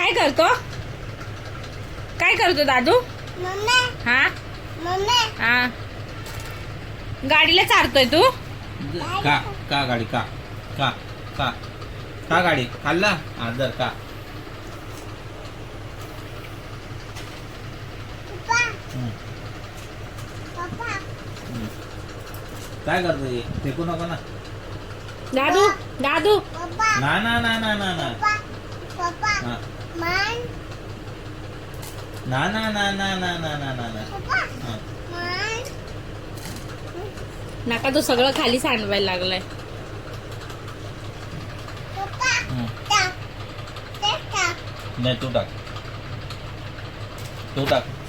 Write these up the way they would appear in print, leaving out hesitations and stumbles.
काय करतो काय करतो दादू? हा हा गाडीला चारतोय तू? का का गाडी का का का का गाडी खाल्ला आदर का काय करतोय फेकू नको ना दादू दादू ना ना ना ना ना ना हा. ना ना ना ना ना ना ना ना ना हा. नका तो सगळं खाली सांडवायला लागलाय. नाही तू टाक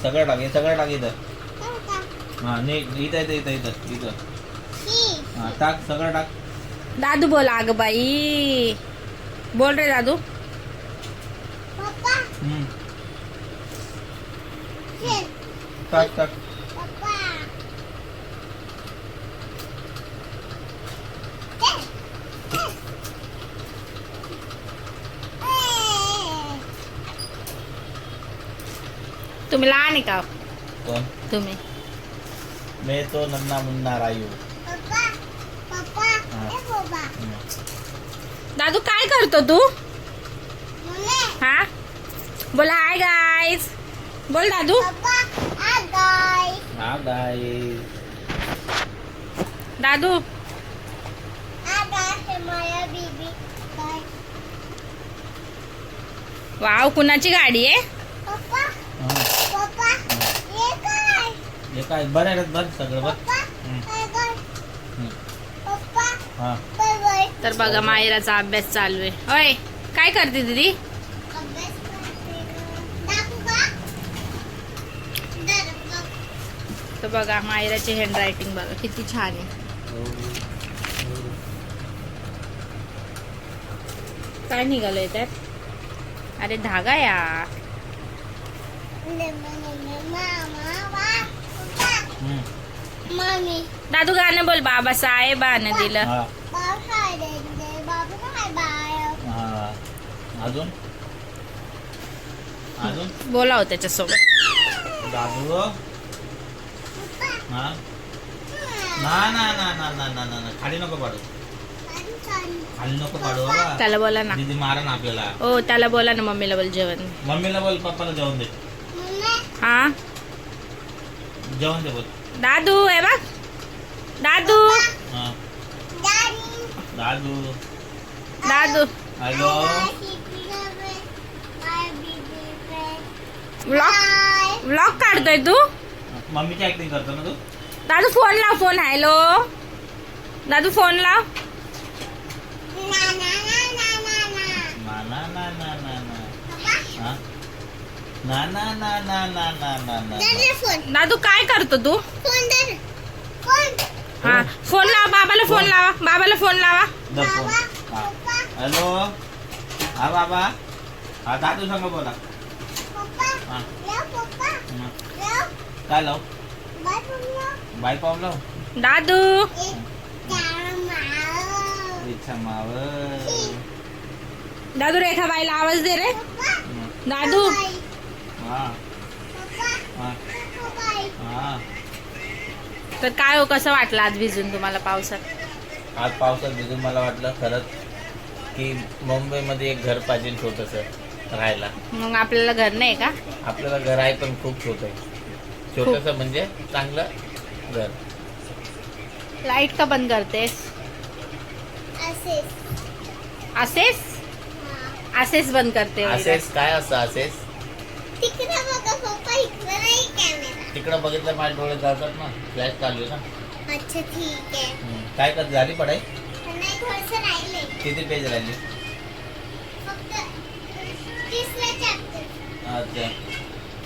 सगळं टाक हे सगळं टाक इथं हा नाही इथं इथं इथं इथं इथं हा टाक सगळं टाक. दादू बोल अग बाई बोल रे दादू. टाक टाक तुम्ही लहान आहे का? कोण तुम्ही मैं तो नन्ना मुन्ना रायू. दादू काय करतो तू? हा बोल हाय गाईज बोल दादू. हा गाईस दादू वाव कुणाची गाडी आहे? हे काय बरं आहे बघ सगळं बघ हा तर बघा मायराचा अभ्यास चालू आहे. होय काय करते दीदी? तर बघा मायराची हँड रायटिंग बघा किती छान आहे. काय निघालंय त्यात? अरे धागा या. दादू गाणं बोल. बाबा साहेबानं दिलं. हा अजून अजून बोलाव त्याच्यासोबत. दादू हा ना ना ना ना ना ना ना खाली नको पाडू खाली नको पाडू बाबा. त्याला बोला ना. दीदी मारा ना आपल्याला. हो त्याला बोला ना. मम्मीला बोल जेवण. मम्मीला बोल पप्पाला जेवण दे. हा जेवण दे बोल. दादू आहे बघ दादू. हा दादू दादू हॅलो व्लॉग काढतोय तू? मम्मीची ऍक्टिंग करतो ना तू. दादू फोन लाव. फोन. हॅलो दादू फोन लाव. ना ना ना ना ना ना हा ना ना ना ना ना ना ना ना दादू काय करतो तू? हा फोन लावा. बाबाला फोन लावा. बाबाला फोन लावा. द फोन हा हॅलो हा बाबा हा दादू सांग बोला. हा काय लाव बाय पाव लाव. दादू इच्छा माव दादू रेखाबाईला आवाज दे रे दादू. हा हा हा तर काय हो कसं वाटलं आज भिजून तुम्हाला पावसात? आज पावसात भिजून मला वाटलं खरंच की मुंबईमध्ये एक घर पाहिजे छोटंसं राहायला. मग आपल्याला घर नाही का? आपल्याला घर आहे पण खूप छोटं आहे. छोटंसं म्हणजे चांगलं घर. लाईट का बंद करतेस? असेच असेच बंद करते वगैरे. असेच काय असतं असेच तिकडं बघितलं माझे डोळे जातात ना. फ्लॅश चालू आहे ना. अच्छा ठीक आहे. काय कर झाली पढाई? नाही थोडंसं राहिले. किती पेज राहिली? फक्त 30ला चॅप्टर. अच्छा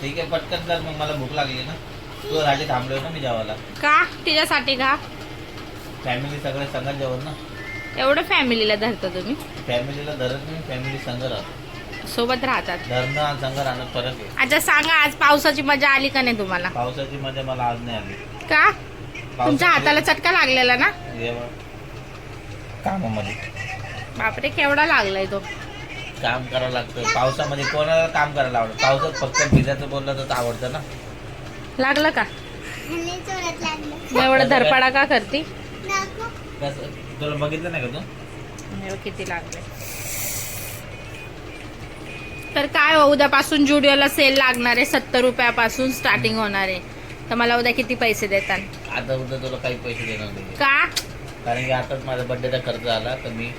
ठीक आहे पटकन कर मग मला भूक लागली ना. तुझ्यासाठी थांबलोय ना मी जेवायला. का तिच्यासाठी का? फॅमिली सगळे संगत जेवण ना. एवढं फॅमिलीला धरता तुम्ही? फॅमिलीला धरत नाही फॅमिली संग राहत. सोबत राहतात. धरणं आणि संग राहणं फरक आहे. अच्छा सांगा आज पावसाची मजा आली का नाही तुम्हाला? पावसाची मजा मला आज नाही आली. का? तुमच्या हाताला चटका लागलेला ना कामामध्ये. बापरे केवढा लागलाय तो. काम करावं लागतं पावसामध्ये. कोणाला काम करायला आवडतं? पावसात फक्त भिजायचं बोललं तर आवडतं ना. लागलं का? आणि जोरात लागलं. मग एवढं धरपडा का करते? दाखव. कसं तुला बघितलं नाही का तू? किती लागले. तर काय हो, उद्यापासून जुडिओला सेल लागणार आहे. 70 रुपयापासून स्टार्टिंग होणार आहे. तर मला उद्या किती पैसे देतात? आता उद्या तुला काही पैसे देणार नाही, का? कारण की आताच माझा बर्थडेचा खर्च आला तर मी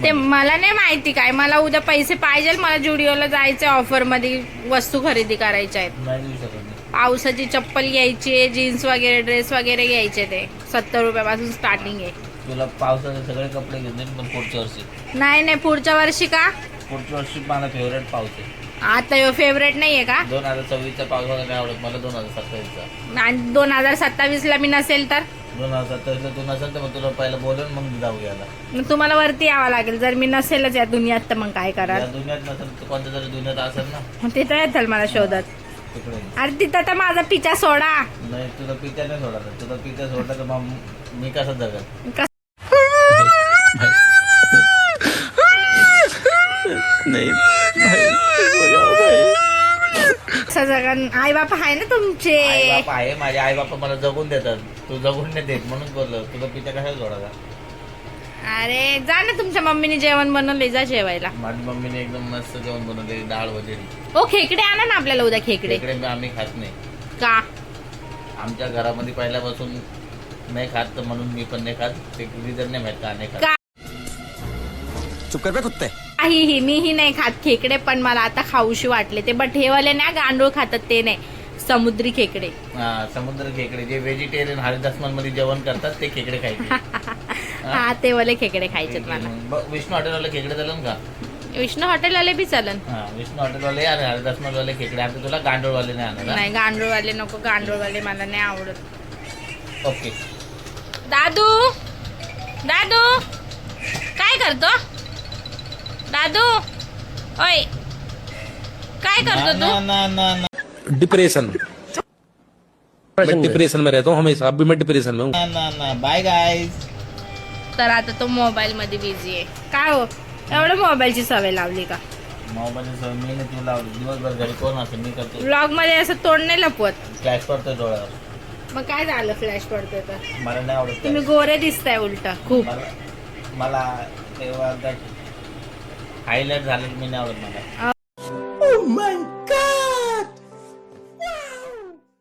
ते मला नाही माहिती काय. मला उद्या पैसे पाहिजे. मला जुडिओला जायचं ऑफर मध्ये वस्तू खरेदी करायच्या आहेत. नाही देऊ शकत मी. पावसाची चप्पल घ्यायची आहे, जीन्स वगैरे ड्रेस वगैरे घ्यायचे. ते 70 रुपयापासून स्टार्टिंग आहे. तुला पावसाचे सगळे कपडे घेऊन देईन पण पुढच्या वर्षी. नाही पुढच्या वर्षी का? पुढच्या वर्षी माझा फेवरेट पाऊस आहे. आता यो फेवरेट नाहीये का? 2024चा पाऊस मला नाही आवडत, मला 2027चा. आणि 2027 ला मी नसेल तर? 2027ला तू नसेल तर मग तुला पहिलं बोलून मग जाऊ याला. मग तुम्हाला वरती यावं लागेल. जर मी नसेलच या दुनियात तर मग काय या कराल? दुनियात नसेल तर कोणत्या तरी दुनियात असेल ना मग तिथं येताल मला शोधत. तिकडे. अरे तिथं तर माझा पिचा सोडा. नाही तुला पित्या नाही सोडा. तुला पित्या सोडला तर मग मी कसं जगत? कस- नाही कसं जगन? आई बाप आहे ना तुमचे. आई बाप आहे. माझे आई बाप मला जगून देतात. तू जगून नाही देत म्हणून बोललो. तुला पित्या कशाला सोडायला? अरे जा ना, तुमच्या मम्मीने जेवण बनवले, जा जेवायला. माझी मम्मीने एकदम मस्त जेवण बनवले, डाळ वगैरे. ओ खेकडे आणा ना आपल्याला उद्या खेकडे. इकडे आम्ही खात नाही. का? आमच्या घरामध्ये पहिल्यापासून नाही खात तर म्हणून मी पण नाही खात. ते रिझन नाही माहित का नाही खात. का? चुप कर बे कुत्ते. काहीही मीही नाही खात खेकडे, पण मला आता खाऊशी वाटले. ते बटेवाले ना गांडूळ खातात ते नाही, समुद्री खेकडे. हा समुद्र खेकडे जे व्हेजिटेरियन हरिदासमान मध्ये जेवण करतात ते खेकडे खायचे. हा ते वाले खेकडे खायचे मला. विष्णू हॉटेलवाले खेकडे चालेल का? विष्णू हॉटेल वाले बी चालन. हा विष्णू हॉटेलवाले आणि हरिदासमान वाले खेकडे. आता तुला गांडोळवाले नाही आणणार. नाही गांडूळ वाले नको. गांडूळ वाले मला नाही आवडत. ओके. दादू दादू काय करतो? दादू ओय काय करतो ना तू? ना ना ना डिप्रेशन. मैं डिप्रेशन में रहता हूँ हमेशा. अभी मैं डिप्रेशन में हूँ. ना ना ना. Bye guys. तर आता तो मोबाईल मध्ये बिझी आहे. काय हो एवढं मोबाईलची सवय लावली का? मोबाईल मी नाही तुला लावली. दिवसभर घरी कोण असेल मी करतो. ब्लॉग मध्ये असं तोंड नाही लपवत. फ्लॅश पडतो डोळ्यावर. मग काय झालं फ्लॅश पडतोय तर? मला नाही आवडत तुम्ही flash. गोरे दिसताय उलट खूप. मला तेव्हा हायलाइट झालं मी नाही आवडत मला.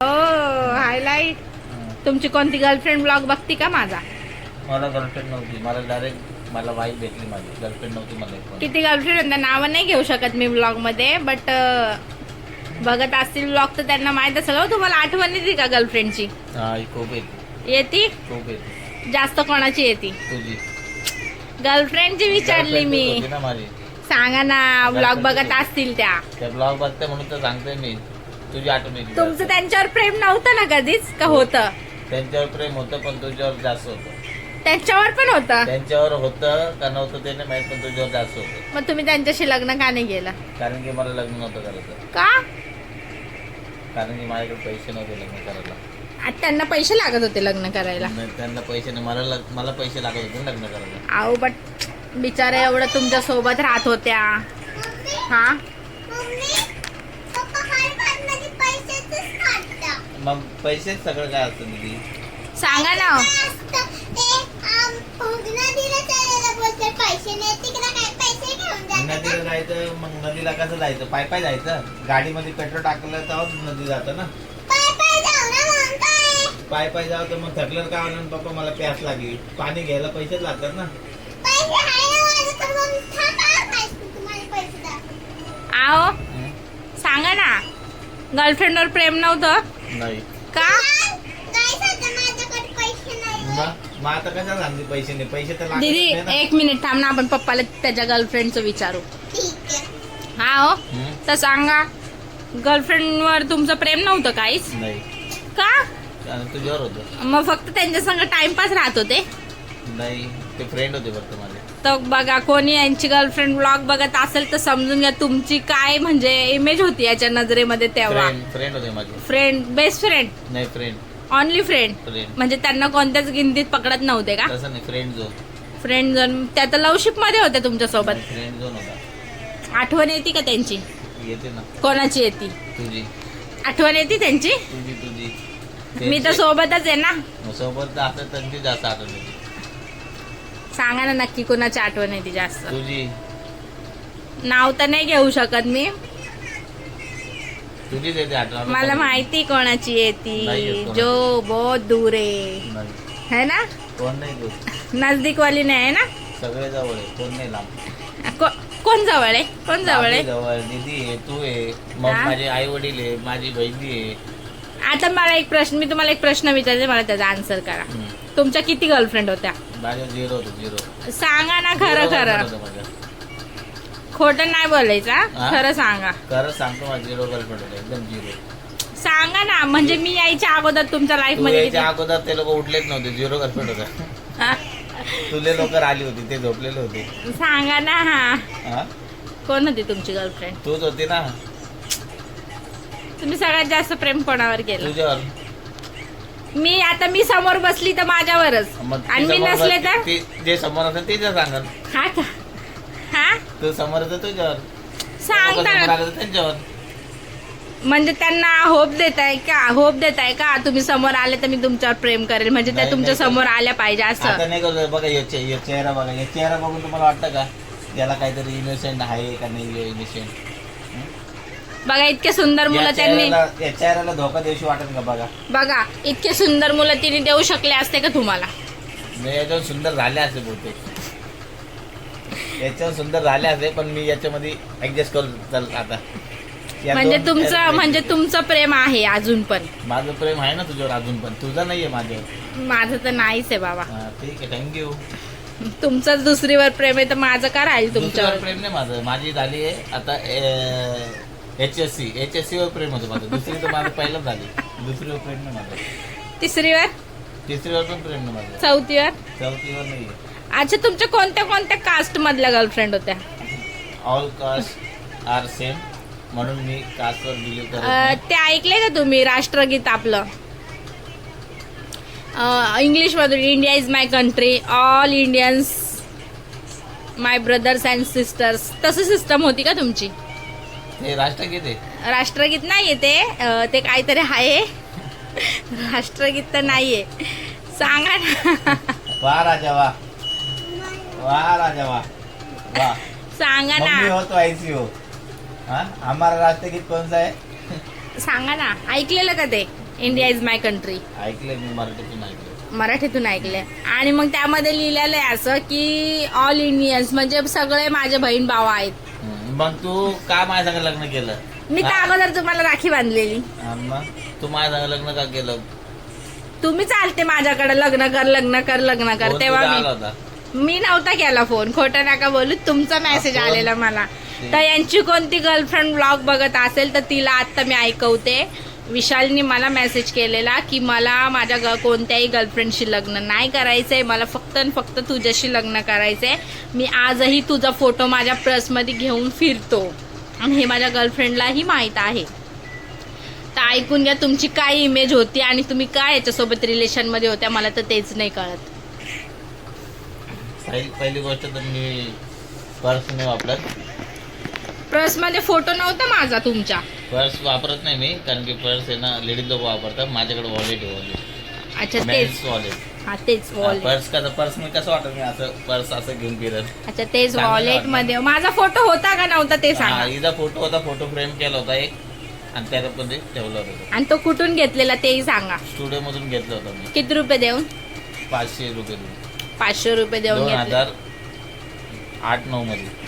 हो हायलाइट. तुमची कोणती गर्लफ्रेंड ब्लॉग बघती का माझा? मला गर्लफ्रेंड नव्हती. मला डायरेक्ट मला वाईफ भेटली. माझी गर्लफ्रेंड नव्हती मला एक पण. किती गर्लफ्रेंड होत्या नावं नाही घेऊ शकत मी ब्लॉग मध्ये, बट बघत असतील ब्लॉग तर त्यांना माहित असेल. हो तुम्हाला आठवण येते का गर्लफ्रेंडची? हा खूप येते. येती? खूप येते. जास्त कोणाची येती? तुझी गर्लफ्रेंडची विचारली Girlfriend मी. होती ना माझी. सांगा ना ब्लॉग Girlfriend बघत होती. असतील त्या. त्या ब्लॉग बघते म्हणून तर सांगतोय मी. तुझी आठवण येते. तुमचं त्यांच्यावर प्रेम नव्हतं ना कधीच का होतं? त्यांच्यावर प्रेम होतं पण तुझ्यावर जास्त होतं. त्यांच्यावर पण होतं. त्यांच्यावर होतं का नव्हतं ते नाही माहित पण तुझ्यावर जास्त होतं. मग तुम्ही त्यांच्याशी लग्न का नाही केलं? कारण की मला लग्न नव्हतं करायचं. का? कारण की माझ्याकडे पैसे नव्हते लग्न करायला. आता त्यांना पैसे लागत होते लग्न करायला. नाही, त्यांना पैसे नाही. मला पैसे लागत होते ना लग्न करायला. आहो बट बिचारे एवढं तुमच्या सोबत राहत होत्या. हा मम्मी पप्पा काय माझे पैसेच काढतात. मग पैसेच सगळं काय असतं दीदी. सांगा ना. काय असतं ते नदीला चालायला बोलते पैसे नाही तिकडे काय पैसे घेऊन जातात. नदीला जायचं मग नदीला कसं जायचं? पाय जायचं. गाडीमध्ये पेट्रोल टाकलं तेव्हाच नदी जातं ना. पाय जाऊ ना मग काय पाय जावं तर मग थकल्यावर काय म्हणून पप्पा मला प्यास लागली. पाणी घ्यायला पैसेच लागतात ना. पैसे आहे ना माझं तर मग थांबा काय तुम्हाला पैसे दाखव. आहो सांगा ना. गर्लफ्रेंडवर प्रेम नव्हतं नाही. का? काय सांगता माझ्याकडे पैसे नाही. मग आता कशाला सांगते पैसे नाही? पैसे तर दीदी लागतात ना. एक मिनिट थांब ना, आपण पप्पाला त्याच्या गर्लफ्रेंडचं विचारू. ठीक आहे. हा हो हम्म? तर सांगा. गर्लफ्रेंडवर तुमचं प्रेम नव्हतं काहीच नाही. का? आणि तुझ्यावर होतं. मग फक्त त्यांच्या संग टाइमपास राहत होते? नाही ते फ्रेंड होते फक्त माझे. तर बघा कोणी यांची गर्लफ्रेंड ब्लॉग बघत असेल तर समजून घ्या तुमची काय म्हणजे इमेज होती याच्या नजरेमध्ये तेव्हा. फ्रेंड होते माझे. फ्रेंड, बेस्ट फ्रेंड, नाही फ्रेंड. Only friend. फ्रेंड म्हणजे त्यांना कोणत्याच गिनतीत पकडत नव्हते का? तसं नाही. Friend zone. Friend zone. त्या तर लवशिप मध्ये होते तुमच्या सोबत. फ्रेंड झोन होता. आठवण येते का त्यांची? येते ना. कोणाची येते? तुझी. आठवण येते त्यांची? तुझी. मी तर सोबतच आहे ना. सोबत असं त्यांची जास्त आठवण येते. सांगा ना नक्की कोणाची आठवण येते जास्त? तुझी. नाव तर नाही घेऊ शकत मी. तुझीच येते आठवण. मला माहिती कोणाची नाही येते. येत कोणाची. जो बहुत दूर आहे, नाही. है ना? कोण नाही तू. नजदीक वाली नाही आहे ना? सगळे जवळ आहे, कोण नाही लांब. कोण जवळ आहे? कोण जवळ आहे? माझी जवळ दीदी आहे, तू आहे, मग हा? माझे आई वडील आहे, माझी बहिणी आहे. आता मला एक प्रश्न, मी तुम्हाला एक प्रश्न विचारते, मला त्याचा आन्सर करा. तुमच्या किती गर्लफ्रेंड होत्या? माझ्या 0 होतं 0. सांगा ना खरं खरं, खोटं नाही बोलायचं हा? हा? खरं सांगा. खरंच सांगतो, माझा 0 गर्लफ्रेंड होता, एकदम 0. सांगा ना, म्हणजे मी यायच्या अगोदर तुमच्या लाईफ तू मध्ये यायच्या किती- अगोदर ते लोक उठलेच नव्हते, 0 गर्लफ्रेंड होता. हा? तुले लोक आली होती, ते झोपलेले होते. सांगा ना. हा, हा? कोण होती तुमची गर्लफ्रेंड? तूच होती ना. तुम्ही सगळ्यात जास्त प्रेम कोणावर केलं? तुझ्यावर. मी समोर बसली तर माझ्यावरच, मग आणि ती मी समोर नसले बसली, तर? जे समोर असेल तेच सांगल. हा का? हा, तू समोर होतं तुझ्यावर, लोकं समोर सांगता. आलं तर त्यांच्यावर. म्हणजे त्यांना होप देताय का तुम्ही समोर आले तर मी तुमच्यावर प्रेम करेल, म्हणजे त्या नाही, तुमच्या नाही. समोर आल्या पाहिजे असं? आता नाही करतो. बघा हे चेहरा बघा, हे चेहरा बघून तुम्हाला वाटतं का याला काहीतरी इनोसेंट आहे का नाही इनोसेंट? बघा इतके सुंदर मुलं त्यांनी, या चेहऱ्याला धोका देऊशी वाटेल का? बघा बघा इतके सुंदर मुलं तिने देऊ शकले असते का तुम्हाला? मी याच्यावर सुंदर झाले असते बहुतेक, याच्यावर सुंदर झाले असते, पण मी याच्यामध्ये ऍडजस्ट करू चल आता. या म्हणजे दोन- तुमचं प्रेम आहे अजून पण? माझं प्रेम आहे ना तुझ्यावर अजून पण, तुझं नाहीये माझ्यावर. माझं तर नाहीच आहे बाबा. हा, ठीक आहे, थँक्यू. तुमचंच दुसरीवर प्रेम आहे तर माझं का राहील तुमच्यावर तुमच्यावर? प्रेम नाही माझं, माझी झाली आहे आता HSC वर प्रेम होतं माझं. दुसरी तर माझं पहिलं झाली, दुसरीवर प्रेम नाही माझं. तिसरीवर? तिसरीवर पण प्रेम नाही माझं. चौथीवर? चौथीवर नाहीये. अच्छा, तुमच्या कोणत्या कास्ट मधल्या गर्लफ्रेंड होत्या? ऑल कास्ट आर सेम, म्हणून मी कास्टवर बिलीव्ह करत नाही. ते ऐकले का तुम्ही राष्ट्रगीत आपलं इंग्लिश मधून? India is my country, all Indians my brothers and sisters. तसं सिस्टम होती का तुमची? हे राष्ट्रगीत आहे. राष्ट्रगीत नाहीये ते काहीतरी आहे. राष्ट्रगीत तर नाहीये. सांगा ना. वाह राजा वाह, वाह राजा वाह, वाह. सांगा मम्मी ना. हो तो ऐसी हो. हाँ, हमारा राष्ट्रगीत कौन सा है? सांगा ना. ऐकलेलं का ते इंडिया इज माय कंट्री? ऐकलंय मी, मराठीतून ऐकलंय. मराठीतून ऐकलंय. आणि मग त्यामध्ये लिहिलेलं आहे असं की ऑल इंडियन्स म्हणजे सगळे माझे बहीण भाऊ आहेत. मग तू का माझ्या संग लग्न केलं? मी तर हा? अगोदर तुम्हाला राखी बांधलेली. हा, मग तू माझ्या संग लग्न का केलं? तुम्ही चालते माझ्याकडे लग्न कर फोन तेव्हा तुझा आला होता. मी नव्हता केला फोन. खोटं नका बोलू. तुमचा मेसेज फोन- आलेला मला. तर यांची कोणती गर्लफ्रेंड ब्लॉग बघत असेल तर तिला आता मी ऐकवते. विशालनी मला मेसेज केलेला की मला माझ्या कोणत्याही गर्लफ्रेंडशी लग्न नाही करायचंय, मला फक्त आणि फक्त तुझ्याशी लग्न करायचंय. मी आजही तुझा फोटो माझ्या पर्समध्ये घेऊन फिरतो आणि हे माझ्या गर्लफ्रेंडलाही माहीत आहे. तर ऐकून घ्या तुमची काय इमेज होती आणि तुम्ही काय याच्यासोबत रिलेशनमध्ये होत्या, मला तर तेच नाही कळत. पहिली गोष्ट तर मी पर्स नाही वापरत. पर्समध्ये फोटो नव्हता माझा तुमच्या. पर्स वापरत नाही मी, कारण की पर्स आहे ना लेडीज लोक वापरतात. माझ्याकडे वॉलेट आहे, वॉलेट, अच्छा मेन्स तेच. वॉलेट. हा तेच वॉलेट. पर्स कसं, पर्स मी कसं वाटत मी असं पर्स असं घेऊन फिरत. अच्छा तेच चांगलं वॉलेट वाटलं. मध्ये माझा फोटो होता का नव्हता ते हा, सांगा. हिचा फोटो होता, फोटो फ्रेम केला होता एक, आणि त्याच्यामध्ये ठेवला होता. आणि तो कुठून घेतलेला तेही सांगा. स्टुडिओ मधून घेतला होता मी, किती रुपये देऊन? 500 रुपये देऊन. 500 रुपये देऊन घेतले. 2008-9 मध्ये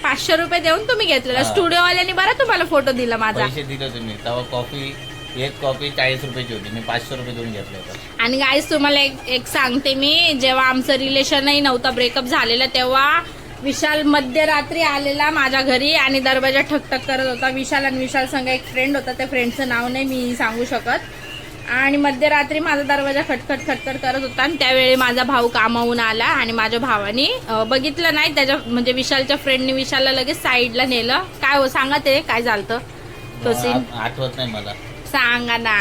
500 रुपये देऊन तुम्ही घेतलेला. हा. स्टुडिओवाल्याने बरं तुम्हाला फोटो दिला माझा. पैसे दिले होते मी तेव्हा. कॉफी, एक कॉफी 40 रुपयाची होती, मी 500 रुपये देऊन घेतला होता. आणि गाईस तुम्हाला एक सांगते मी, जेव्हा आमचं रिलेशनही नव्हतं, ब्रेकअप झालेलं, तेव्हा विशाल मध्यरात्री आलेला माझ्या घरी आणि दरवाजा ठकठक करत होता. विशाल आणि विशाल संग एक फ्रेंड होता, त्या फ्रेंडचं नाव नाही मी सांगू शकत. आणि मध्यरात्री माझा दरवाजा खटखट करत होता आणि त्यावेळी माझा भाऊ कामावून आला आणि माझ्या भावानी बघितलं नाही. त्याच्या म्हणजे विशालच्या फ्रेंडनी विशालला लगेच साईडला नेलं. काय हो सांगा ते काय झालं तो सीन? आठवत नाही मला. सांगा ना.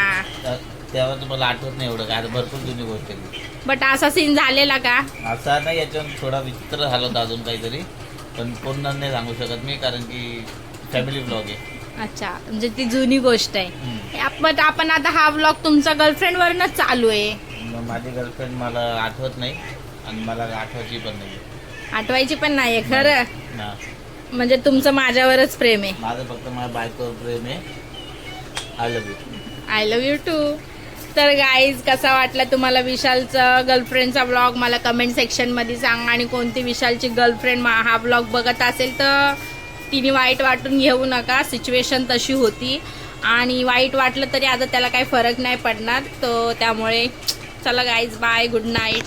तेव्हा तुम्हाला आठवत नाही एवढं काय, आता भरपूर जुनी गोष्ट आहे. बट असा सीन झालेला का? असा नाही, याच्यावर थोडा विचित्र झाला होता अजून काहीतरी. पण पूर्ण नाही सांगू शकत मी, कारण की फॅमिली ब्लॉग आहे. अच्छा, म्हणजे ती जुनी गोष्ट आहे. हम्म. आपण आता हा व्लॉग तुमचा गर्लफ्रेंड वरनच चालू आहे. मग माझी गर्लफ्रेंड मला आठवत नाही आणि मला आठवायची पण नाही. आठवायची पण नाहीये खरं. ना, म्हणजे तुमचं माझ्यावरच प्रेम आहे. माझं फक्त माझ्या बायकोवर प्रेम आहे. I love you. I love you too. तर गाईज, कसा वाटला तुम्हाला विशालचा गर्लफ्रेंडचा व्लॉग मला कमेंट सेक्शनमध्ये सांगा. आणि कोणती विशालची गर्लफ्रेंड हा व्लॉग बघत असेल तर तिने वाईट वाटून घेऊ नका, सिच्युएशन तशी होती. आणि वाईट वाटलं तरी आता त्याला काही फरक नाही पडणार. तो त्यामुळे चला गाईज, बाय, गुड नाईट.